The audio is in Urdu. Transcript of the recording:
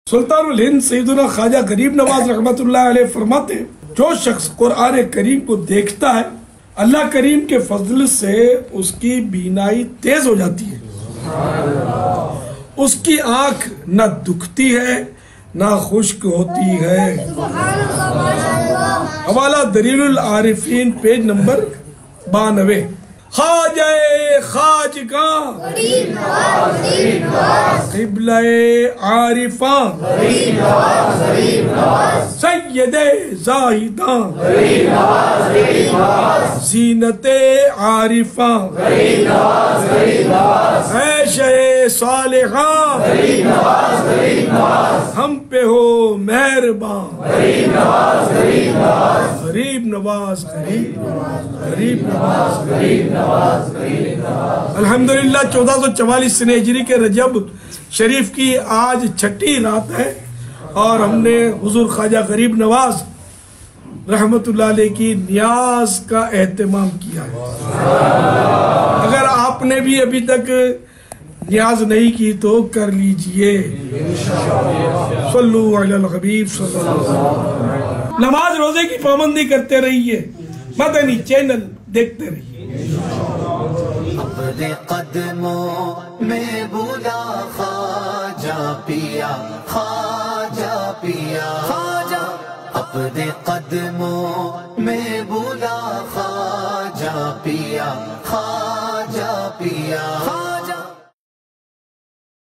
سلطان الہند سیدنا خواجہ غریب نواز رحمت اللہ علیہ فرماتے ہیں جو شخص قرآن کریم کو دیکھتا ہے اللہ کریم کے فضل سے اس کی بینائی تیز ہو جاتی ہے، اس کی آنکھ نہ دکھتی ہے نہ خشک ہوتی ہے۔ حوالہ دلیل العارفین پیج نمبر 92۔ خواجہ خواجگاں قبلہ عارفاں سید زاہداں زینت عارفاں عیشِ صالحاں ہم پہ ہو مہرباں۔ غریب نواز غریب نواز الحمدللہ 1444 سنہ ہجری کے رجب شریف کی آج چھٹی رات ہے اور ہم نے حضور خواجہ غریب نواز رحمت اللہ علیہ کی نیاز کا اہتمام کیا ہے۔ اگر آپ نے بھی ابھی تک نیاز نہیں کی تو کر لیجئے۔ صلو علی الحبیب صلی اللہ علیہ وسلم۔ نماز روزے کی پابندی کرتے رہیے، مدنی چینل دیکھتے رہیے۔ اپنے قدموں میں بولا خواجہ پیا، خواجہ پیا، خواجہ اپنے قدموں میں بولا خواجہ پیا، خواجہ